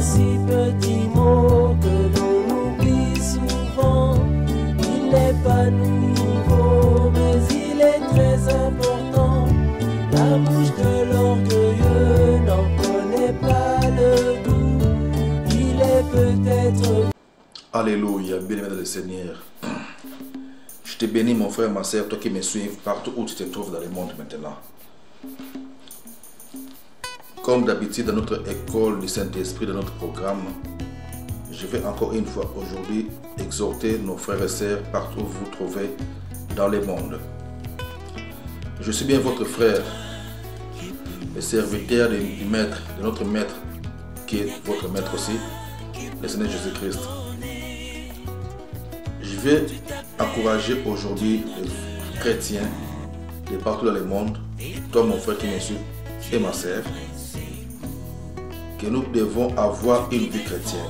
si petit mot que l'on oublie souvent. Il n'est pas nouveau, mais il est très important. La bouche de l'orgueilleux n'en connaît pas le goût. Il est peut-être... Alléluia, bien-aimé dans le Seigneur. Je te bénis mon frère, ma soeur, toi qui me suis partout où tu te trouves dans le monde maintenant. Comme d'habitude dans notre école du Saint-Esprit, dans notre programme, je vais encore une fois aujourd'hui exhorter nos frères et sœurs partout où vous vous trouvez dans le monde. Je suis bien votre frère, le serviteur du Maître, de notre Maître, qui est votre Maître aussi, le Seigneur Jésus-Christ. Je vais encourager aujourd'hui les chrétiens de partout dans le monde, toi mon frère qui me suit et ma sœur, que nous devons avoir une vie chrétienne.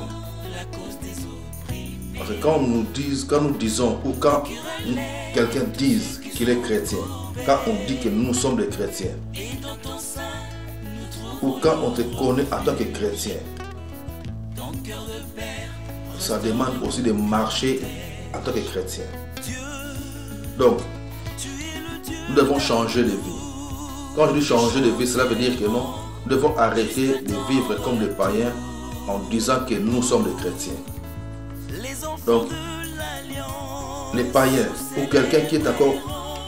Parce que quand nous disons ou quand quelqu'un dit qu'il est chrétien, quand on dit que nous sommes des chrétiens, ou quand on te connaît en tant que chrétien, ça demande aussi de marcher en tant que chrétien. Donc, nous devons changer de vie. Quand je dis changer de vie, cela veut dire que nous devons arrêter de vivre comme des païens en disant que nous sommes des chrétiens. Donc, les païens ou quelqu'un qui est encore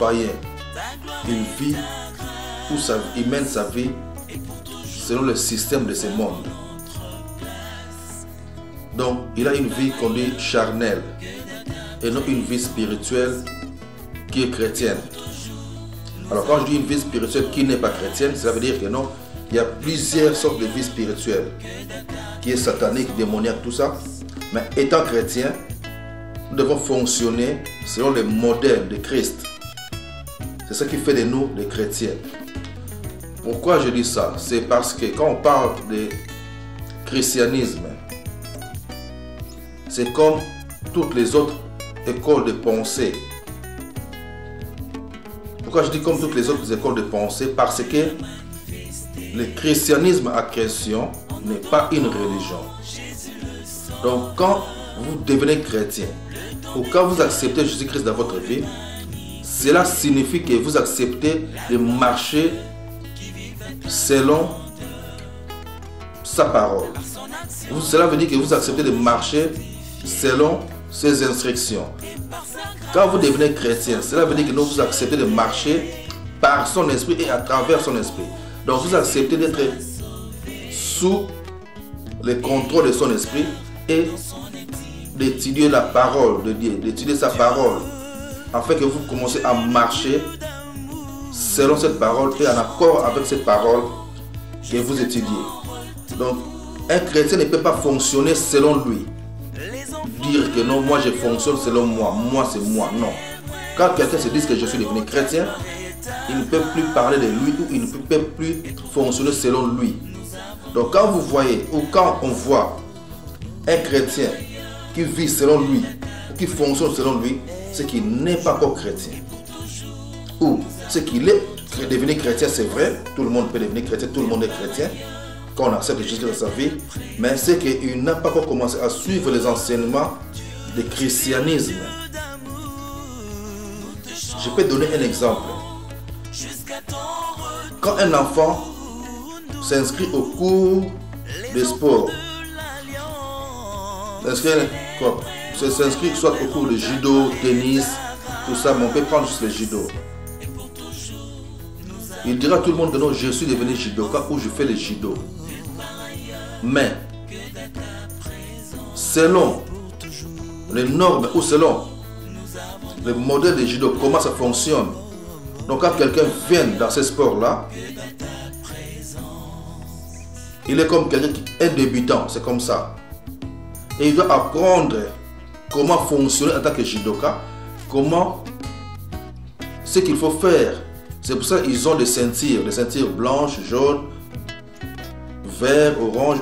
païen, il vit ou il mène sa vie selon le système de ce monde. Donc, il a une vie qu'on dit charnelle et non une vie spirituelle qui est chrétienne. Alors, quand je dis une vie spirituelle qui n'est pas chrétienne, ça veut dire que non, il y a plusieurs sortes de vie spirituelle qui est satanique, démoniaque, tout ça. Mais étant chrétien, nous devons fonctionner selon le modèle de Christ. C'est ce qui fait de nous des chrétiens. Pourquoi je dis ça? C'est parce que quand on parle de christianisme, c'est comme toutes les autres écoles de pensée. Pourquoi je dis comme toutes les autres écoles de pensée? Parce que le christianisme à question n'est pas une religion. Donc quand vous devenez chrétien ou quand vous acceptez Jésus-Christ dans votre vie, cela signifie que vous acceptez de marcher selon sa parole. Cela veut dire que vous acceptez de marcher selon ses instructions. Quand vous devenez chrétien, cela veut dire que vous acceptez de marcher par son esprit et à travers son esprit. Donc vous acceptez d'être sous le contrôle de son esprit et d'étudier la parole de Dieu, d'étudier sa parole, afin que vous commencez à marcher selon cette parole et en accord avec cette parole que vous étudiez. Donc un chrétien ne peut pas fonctionner selon lui. Dire que non, moi je fonctionne selon moi, moi c'est moi, non. Quand quelqu'un se dit que je suis devenu chrétien, il ne peut plus parler de lui ou il ne peut plus fonctionner selon lui. Donc quand vous voyez ou quand on voit un chrétien qui vit selon lui ou qui fonctionne selon lui, c'est qu'il n'est pas encore chrétien. Ou c'est qu'il est devenu chrétien, c'est vrai, tout le monde peut devenir chrétien, tout le monde est chrétien quand on accepte Jésus dans sa vie, mais c'est qu'il n'a pas encore commencé à suivre les enseignements du christianisme. Je peux donner un exemple. Quand un enfant s'inscrit au cours de sport, s'inscrit soit au cours de judo, tennis, tout ça, mais on peut prendre juste le judo. Il dira à tout le monde que non, je suis devenu judoka ou je fais le judo. Mais, selon les normes ou selon le modèle de judo, comment ça fonctionne. Donc quand quelqu'un vient dans ce sport-là, il est comme quelqu'un qui est débutant, c'est comme ça. Et il doit apprendre comment fonctionner en tant que judoka, comment, ce qu'il faut faire. C'est pour ça qu'ils ont des ceintures blanches, jaunes, vert, orange,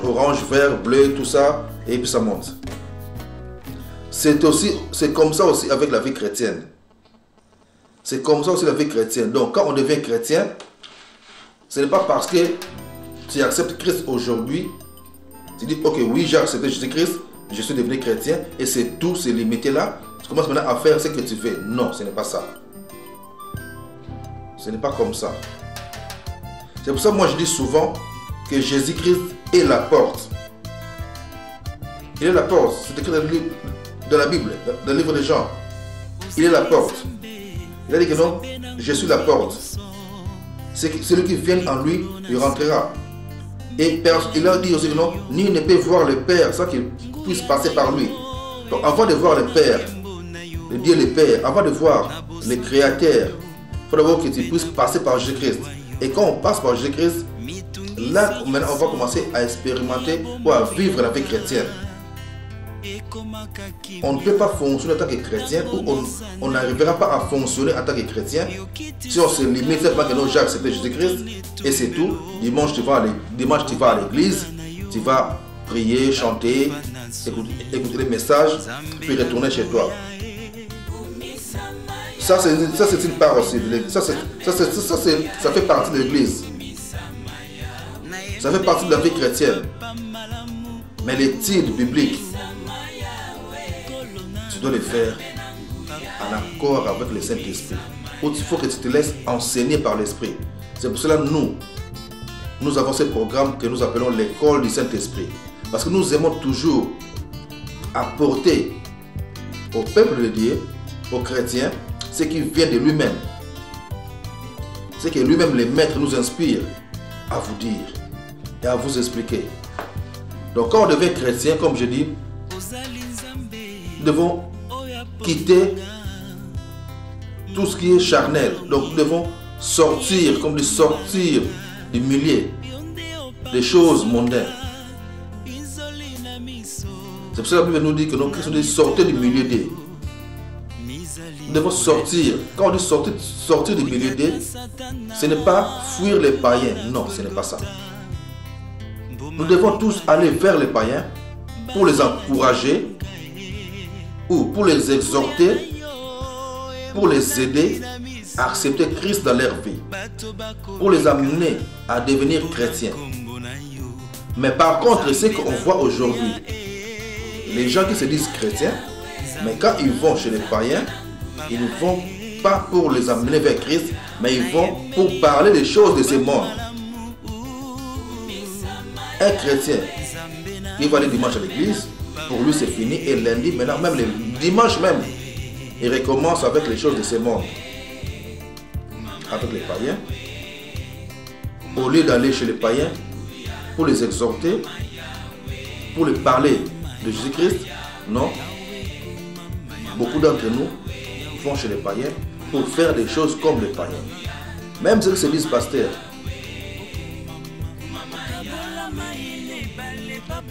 vert, bleu, tout ça, et puis ça monte. C'est comme ça aussi avec la vie chrétienne. C'est comme ça aussi la vie chrétienne. Donc quand on devient chrétien, ce n'est pas parce que tu acceptes Christ aujourd'hui Tu dis, ok, oui, j'ai accepté Jésus-Christ, je suis devenu chrétien, et c'est tout, c'est limité là. Tu commences maintenant à faire ce que tu fais. Non, ce n'est pas ça. Ce n'est pas comme ça. C'est pour ça que moi je dis souvent que Jésus-Christ est la porte. Il est la porte. C'est écrit dans la Bible, dans le livre de Jean. Il est la porte. Il a dit que non, je suis la porte. Celui qui vient en lui, il rentrera. Et il a dit aussi que non, nul ne peut voir le Père sans qu'il puisse passer par lui. Donc avant de voir le Père, le Dieu le Père, avant de voir le Créateur, il faut d'abord que tu puisses passer par Jésus-Christ. Et quand on passe par Jésus-Christ, là maintenant on va commencer à expérimenter ou à vivre la vie chrétienne. On ne peut pas fonctionner en tant que chrétien ou on n'arrivera pas à fonctionner en tant que chrétien si on se limite seulement que non, j'ai accepté Jésus-Christ et c'est tout. Dimanche tu vas à l'église, tu vas prier, chanter, écouter les messages, puis retourner chez toi. Ça c'est une part aussi de l'église. Ça fait partie de l'église. Ça fait partie de la vie chrétienne. Mais l'étude biblique, tu dois le faire en accord avec le Saint-Esprit. Il faut que tu te laisses enseigner par l'Esprit. C'est pour cela que nous avons ce programme que nous appelons l'école du Saint-Esprit. Parce que nous aimons toujours apporter au peuple de Dieu, aux chrétiens, ce qui vient de lui-même. Ce que lui-même, le Maître, nous inspire à vous dire et à vous expliquer. Donc quand on devient chrétien, comme je dis, nous devons quitter tout ce qui est charnel. Donc nous devons sortir, comme sortir du milieu des choses mondaines. C'est pour ça que la Bible nous dit que nous devons sortir du milieu des. Nous devons sortir. Quand on dit sortir du milieu des, ce n'est pas fuir les païens. Non, ce n'est pas ça. Nous devons tous aller vers les païens pour les encourager ou pour les exhorter, pour les aider à accepter Christ dans leur vie, pour les amener à devenir chrétiens. Mais par contre, ce qu'on voit aujourd'hui, les gens qui se disent chrétiens, mais quand ils vont chez les païens, ils ne vont pas pour les amener vers Christ, mais ils vont pour parler des choses de ce monde. Un chrétien qui va aller dimanche à l'église, pour lui c'est fini, et lundi, maintenant même le dimanche même, il recommence avec les choses de ce monde. Avec les païens. Au lieu d'aller chez les païens, pour les exhorter, pour les parler de Jésus-Christ, non. Beaucoup d'entre nous vont chez les païens pour faire des choses comme les païens. Même ceux qui se disent pasteurs.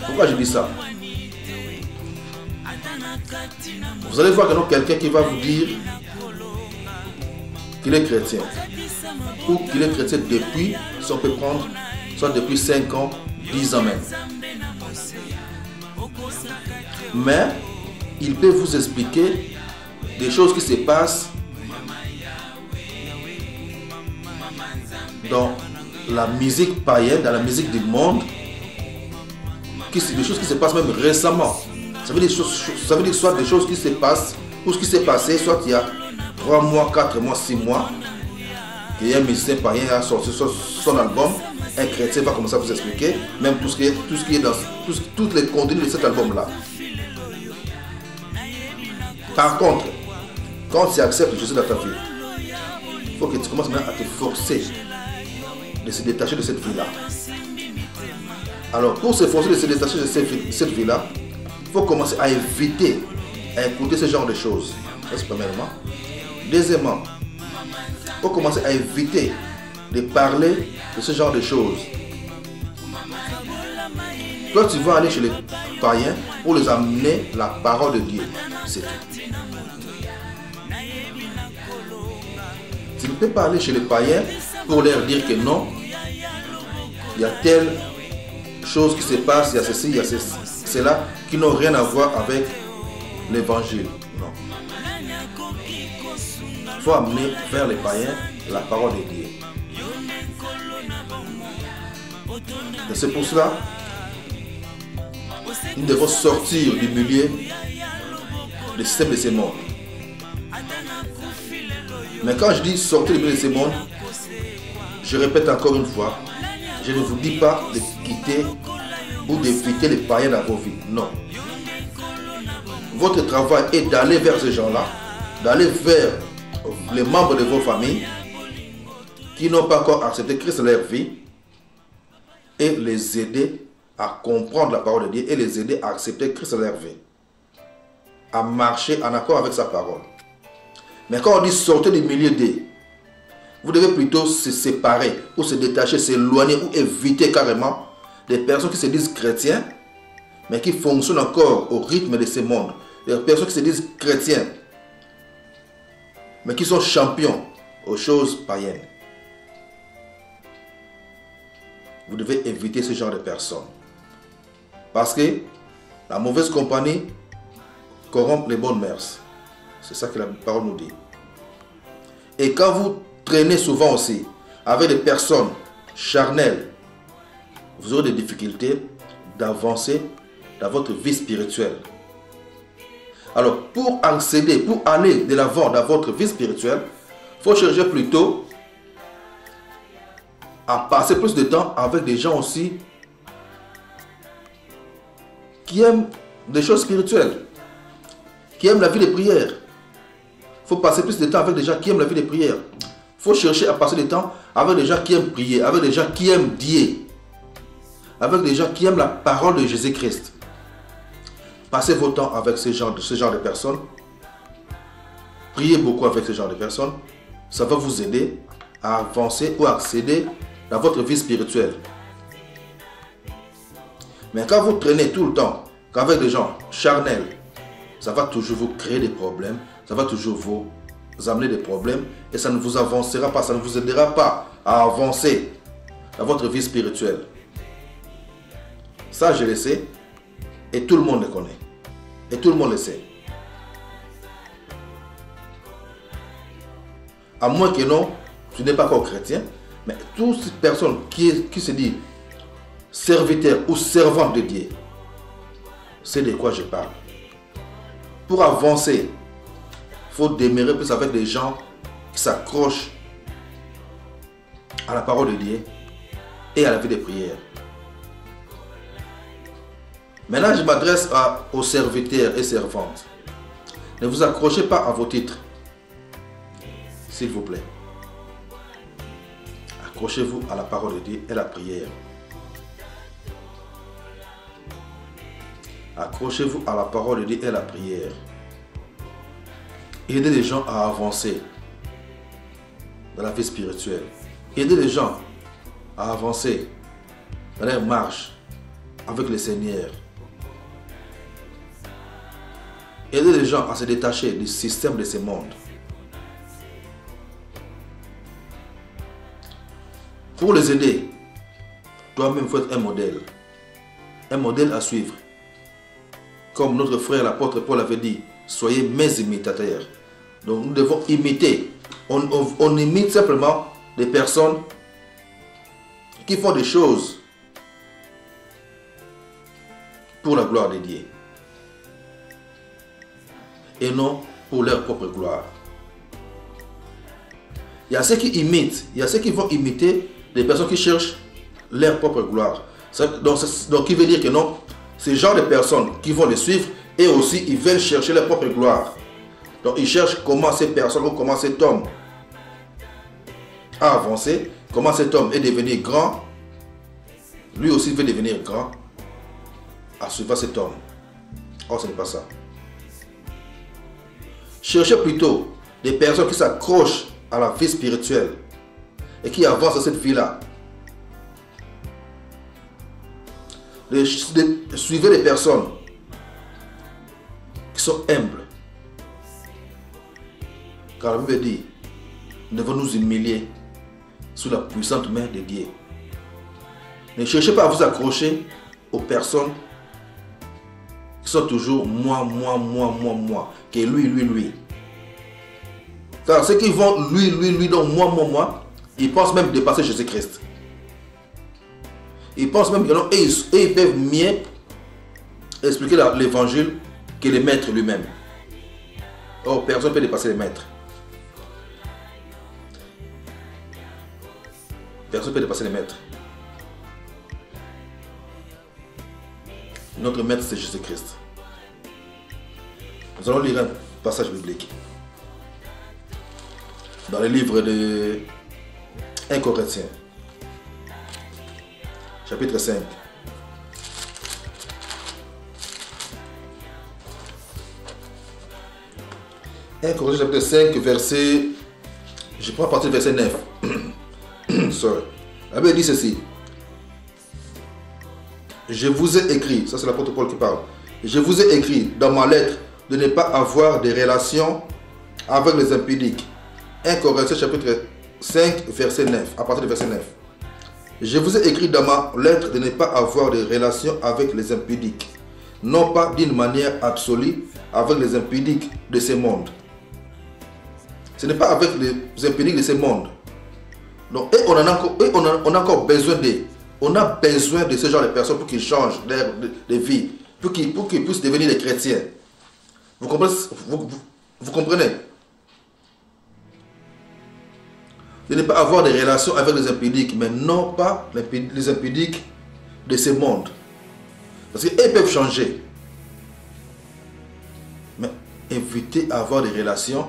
Pourquoi je dis ça? Vous allez voir que non, quelqu'un qui va vous dire qu'il est chrétien ou qu'il est chrétien depuis, si on peut prendre, soit depuis 5 ans, 10 ans même. Mais il peut vous expliquer des choses qui se passent dans la musique païenne, dans la musique du monde, des choses qui se passent même récemment. Ça veut dire soit des choses qui se passent, ou ce qui s'est passé, soit il y a 3 mois, 4 mois, 6 mois, qu'il y a un musicien païen a sorti son album, un chrétien va commencer à vous expliquer, même tout ce qui est dans tous les contenus de cet album-là. Par contre, quand tu acceptes Jésus dans ta vie, il faut que tu commences maintenant à te forcer de se détacher de cette vie-là. Alors, pour se forcer de se détacher de cette vie-là, il faut commencer à éviter à écouter ce genre de choses. Ça, c'est premièrement. Deuxièmement, il faut commencer à éviter de parler de ce genre de choses. Toi, tu vas aller chez les païens pour les amener la parole de Dieu. C'est tout. Tu ne peux pas aller chez les païens pour leur dire que non, il y a telle chose qui se passe, il y a ceci, il y a cela, qui n'ont rien à voir avec l'évangile. Non. Il faut amener vers les païens la parole de Dieu. Et c'est pour cela nous devons sortir du milieu du système de ce monde. Mais quand je dis sortir du milieu de ce monde, je répète encore une fois, je ne vous dis pas de quitter ou d'éviter les païens dans vos vies. Non. Votre travail est d'aller vers ces gens-là, d'aller vers les membres de vos familles qui n'ont pas encore accepté Christ dans leur vie et les aider à comprendre la parole de Dieu et les aider à accepter Christ dans leur vie, à marcher en accord avec sa parole. Mais quand on dit sortir du milieu d'eux, vous devez plutôt se séparer ou se détacher, s'éloigner ou éviter carrément des personnes qui se disent chrétiens mais qui fonctionnent encore au rythme de ce monde. Des personnes qui se disent chrétiens mais qui sont champions aux choses païennes. Vous devez éviter ce genre de personnes. Parce que la mauvaise compagnie corrompt les bonnes mœurs. C'est ça que la parole nous dit. Et quand vous traînez souvent aussi avec des personnes charnelles, vous aurez des difficultés d'avancer dans votre vie spirituelle. Alors, pour accéder, pour aller de l'avant dans votre vie spirituelle, il faut chercher plutôt à passer plus de temps avec des gens aussi qui aiment des choses spirituelles, qui aiment la vie de prière. Il faut passer plus de temps avec des gens qui aiment la vie de prière. Il faut chercher à passer du temps avec des gens qui aiment prier, avec des gens qui aiment Dieu, avec des gens qui aiment la parole de Jésus-Christ. Passez vos temps avec ce genre de personnes. Priez beaucoup avec ce genre de personnes. Ça va vous aider à avancer ou à accéder dans votre vie spirituelle. Mais quand vous traînez tout le temps avec des gens charnels, ça va toujours vous créer des problèmes. Ça va toujours vous amener des problèmes. Et ça ne vous avancera pas, ça ne vous aidera pas à avancer dans votre vie spirituelle. Ça, je le sais. Et tout le monde le connaît. Et tout le monde le sait. À moins que non, tu n'es pas encore chrétien. Mais toute personne qui se dit serviteur ou servante de Dieu, c'est de quoi je parle. Pour avancer, il faut demeurer plus avec des gens qui s'accrochent à la parole de Dieu et à la vie de prière. Maintenant, je m'adresse aux serviteurs et servantes. Ne vous accrochez pas à vos titres, s'il vous plaît. Accrochez-vous à la parole de Dieu et à la prière. Accrochez-vous à la parole de Dieu et à la prière. Aidez les gens à avancer dans la vie spirituelle. Aidez les gens à avancer dans leur marche avec le Seigneur. Aidez les gens à se détacher du système de ce monde. Pour les aider, toi-même, il faut être un modèle. Un modèle à suivre. Comme notre frère l'apôtre Paul avait dit, soyez mes imitateurs. Donc nous devons imiter. On imite simplement des personnes qui font des choses pour la gloire de Dieu. Et non pour leur propre gloire. Il y a ceux qui imitent, il y a ceux qui vont imiter des personnes qui cherchent leur propre gloire. Donc il veut dire que non, ces genres de personnes qui vont les suivre, et aussi ils veulent chercher leur propre gloire. Donc ils cherchent comment ces personnes ou comment cet homme a avancé, comment cet homme est devenu grand. Lui aussi veut devenir grand à suivre cet homme. Or ce n'est pas ça. Cherchez plutôt des personnes qui s'accrochent à la vie spirituelle et qui avancent dans cette vie-là. Suivez les personnes qui sont humbles. Car la Bible dit, nous devons nous humilier sous la puissante main de Dieu. Ne cherchez pas à vous accrocher aux personnes qui sont toujours moi, que lui. Car ceux qui vont lui, donc moi, ils pensent même dépasser Jésus-Christ. Ils pensent même que non, et ils peuvent mieux expliquer l'évangile que le maître lui-même. Oh, personne ne peut dépasser le maître. Personne ne peut dépasser le maître. Notre maître, c'est Jésus-Christ. Nous allons lire un passage biblique. Dans le livre de 1 Corinthiens, chapitre 5. Chapitre 5, verset... Je prends à partir du verset 9. Sorry. La Bible dit ceci. Je vous ai écrit, ça c'est l'apôtre Paul qui parle. Je vous ai écrit dans ma lettre de ne pas avoir des relations avec les impudiques. 1 Corinthiens chapitre 5, verset 9. À partir du verset 9. Je vous ai écrit dans ma lettre de ne pas avoir de relations avec les impudiques. Non pas d'une manière absolue avec les impudiques de ce monde. Ce n'est pas avec les impudiques de ce monde. Donc, et on a encore besoin d'eux. On a besoin de ce genre de personnes pour qu'ils changent de vie, pour qu'ils puissent devenir des chrétiens. Vous comprenez? Vous comprenez? De ne pas avoir des relations avec les impudiques, mais non pas les impudiques de ce monde. Parce qu'ils peuvent changer. Mais évitez d'avoir des relations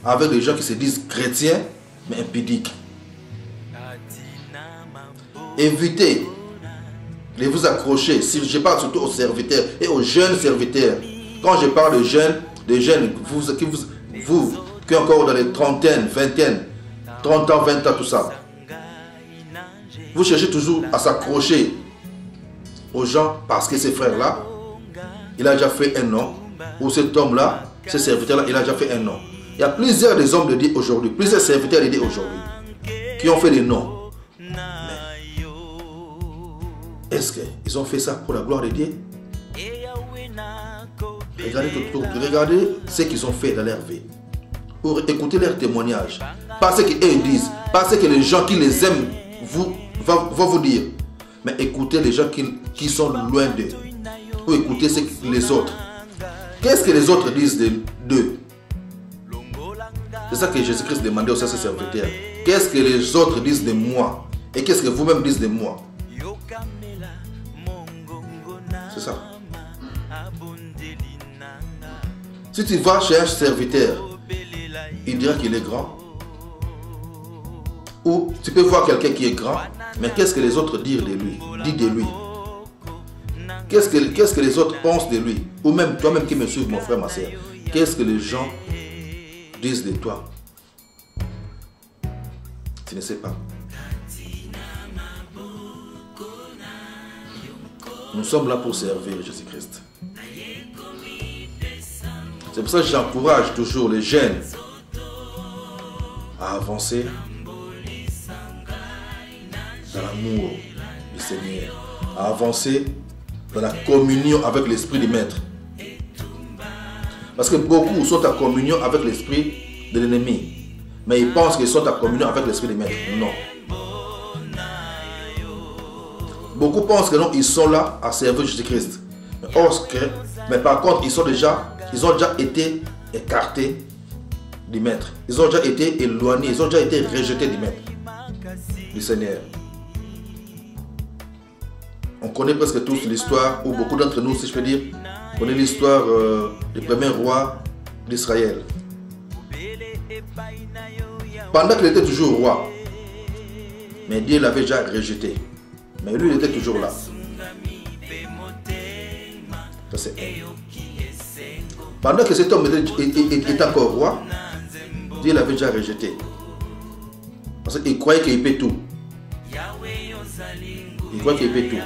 avec des gens qui se disent chrétiens, mais impudiques. Évitez de vous accrocher. Si je parle surtout aux serviteurs et aux jeunes serviteurs. Quand je parle de jeunes, vous qui êtes encore dans les trentaines, vingtaines, 30 ans, 20 ans, tout ça. Vous cherchez toujours à s'accrocher aux gens parce que ce frère-là, il a déjà fait un nom. Ou cet homme-là, ce serviteur-là, il a déjà fait un nom. Il y a plusieurs des hommes de Dieu aujourd'hui, plusieurs serviteurs de Dieu aujourd'hui, qui ont fait des noms. Est-ce qu'ils ont fait ça pour la gloire de Dieu? Regardez ce qu'ils ont fait dans leur vie. Pour écouter leurs témoignages. Pas ce qu'ils disent. Pas ce que les gens qui les aiment vont vous dire. Mais écoutez les gens qui sont loin d'eux. Ou écoutez ce que les autres. Qu'est-ce que les autres disent d'eux? C'est ça que Jésus-Christ demandait aux serviteurs. Qu'est-ce que les autres disent de moi? Et qu'est-ce que vous-même dites de moi? C'est ça. Si tu vas chez un serviteur, il dira qu'il est grand. Ou tu peux voir quelqu'un qui est grand, mais qu'est-ce que les autres disent de lui? Qu'est-ce que les autres pensent de lui? Ou même toi-même qui me suis, mon frère, ma soeur. Qu'est-ce que les gens disent de toi? Tu ne sais pas. Nous sommes là pour servir Jésus-Christ. C'est pour ça que j'encourage toujours les jeunes à avancer dans l'amour du Seigneur, à avancer dans la communion avec l'esprit du Maître. Parce que beaucoup sont en communion avec l'esprit de l'ennemi, mais ils pensent qu'ils sont en communion avec l'esprit du Maître. Non. Beaucoup pensent que non, ils sont là à servir Jésus-Christ. Mais par contre, ils ont déjà été écartés du Maître. Ils ont déjà été éloignés, ils ont déjà été rejetés du Maître, du Seigneur. On connaît presque tous l'histoire, ou beaucoup d'entre nous, si je peux dire, connaît l'histoire du premier roi d'Israël. Pendant qu'il était toujours roi, mais Dieu l'avait déjà rejeté. Mais lui, il était toujours là. Ça, c'est un. Pendant que cet homme était encore roi, Dieu l'avait déjà rejeté. Parce qu'il croyait qu'il peut tout. Il croyait qu'il peut tout.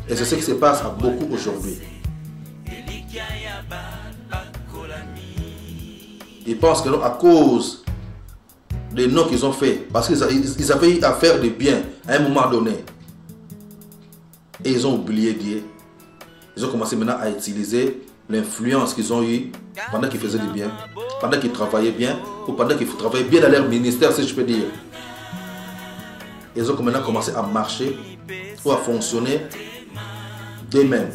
Et c'est ce qui se passe à beaucoup aujourd'hui. Ils pensent que non, à cause des noms qu'ils ont fait, parce qu'ils avaient eu à faire du bien à un moment donné, et ils ont oublié Dieu. Ils ont commencé maintenant à utiliser l'influence qu'ils ont eue pendant qu'ils faisaient du bien, pendant qu'ils travaillaient bien, ou pendant qu'ils travaillaient bien dans leur ministère, si je peux dire. Ils ont maintenant commencé à marcher ou à fonctionner d'eux-mêmes.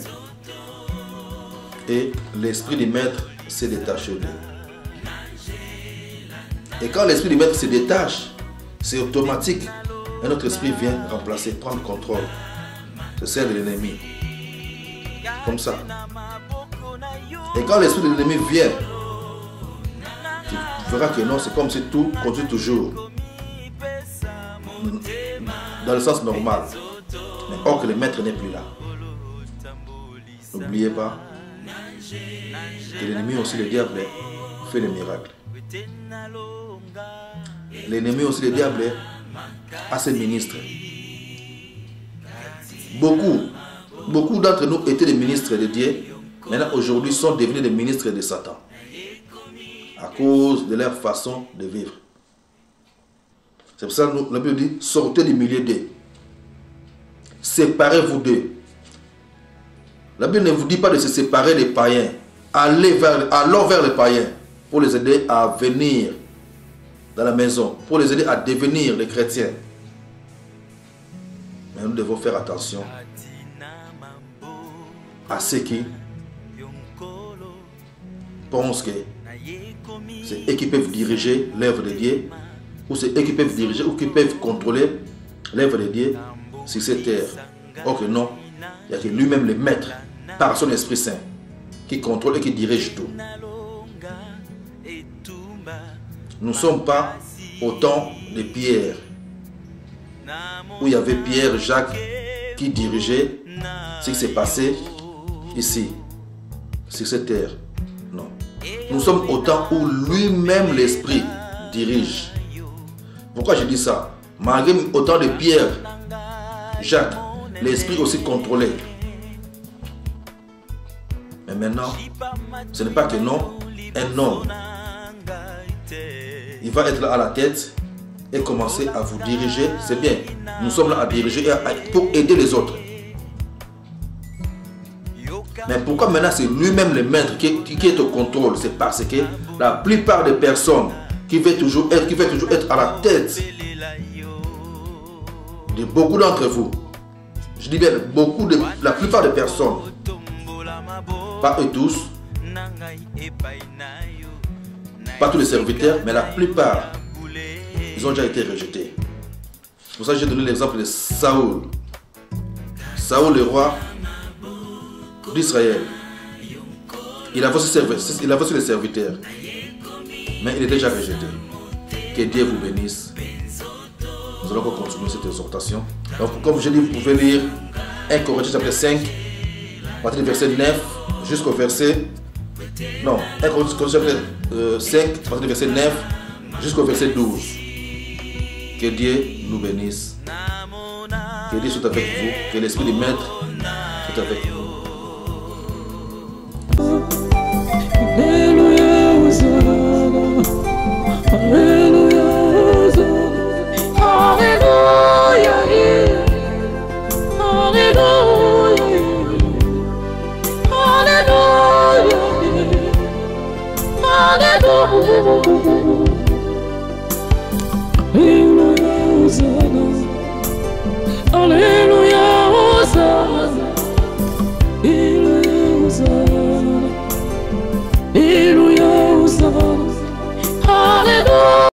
Et l'esprit du maître se détache d'eux. Et quand l'esprit du maître se détache, c'est automatique. Un autre esprit vient remplacer, prendre contrôle. C'est celle de l'ennemi. Comme ça. Et quand l'esprit de l'ennemi vient, tu verras que non, c'est comme si tout continue toujours. Dans le sens normal. Mais or que le maître n'est plus là. N'oubliez pas que l'ennemi aussi, le diable, fait les miracles. L'ennemi aussi, le diable, a ses ministres. Beaucoup d'entre nous étaient des ministres de Dieu. Maintenant, aujourd'hui, sont devenus des ministres de Satan. À cause de leur façon de vivre. C'est pour ça que la Bible dit, sortez du milieu d'eux. Séparez-vous d'eux. La Bible ne vous dit pas de se séparer des païens. Allons vers les païens pour les aider à venir dans la maison, pour les aider à devenir des chrétiens. Mais nous devons faire attention à ceux qui pensent que c'est eux qui peuvent diriger l'œuvre de Dieu, ou c'est eux qui peuvent diriger ou qui peuvent contrôler l'œuvre de Dieu sur cette terre. Or que non, il n'y a que lui-même le maître, par son Esprit Saint, qui contrôle et qui dirige tout. Nous ne sommes pas au temps de Pierre, où il y avait Pierre, Jacques, qui dirigeait ce qui s'est passé ici, sur cette terre. Non. Nous sommes au temps où lui-même l'Esprit dirige. Pourquoi je dis ça? Malgré au temps de Pierre, Jacques, l'Esprit aussi contrôlait. Mais maintenant, ce n'est pas que non, un homme, il va être là à la tête et commencer à vous diriger. C'est bien, nous sommes là à diriger pour aider les autres. Mais pourquoi maintenant c'est lui-même le maître qui est au contrôle? C'est parce que la plupart des personnes qui veulent toujours être à la tête de beaucoup d'entre vous, je dis bien la plupart des personnes, pas eux tous, pas tous les serviteurs, mais la plupart, ils ont déjà été rejetés. C'est pour ça que j'ai donné l'exemple de Saoul. Saoul, le roi d'Israël. Il a reçu les serviteurs, mais il est déjà rejeté. Que Dieu vous bénisse. Nous allons continuer cette exhortation. Donc, comme je dis, vous pouvez lire 1 Corinthiens chapitre 5, à partir du verset 9 jusqu'au verset... Non, 1 Corinthiens chapitre 5, à partir du verset 9 jusqu'au verset 12. Que Dieu nous bénisse. Que Dieu soit avec vous. Que l'Esprit du Maître soit avec vous. Hallelujah.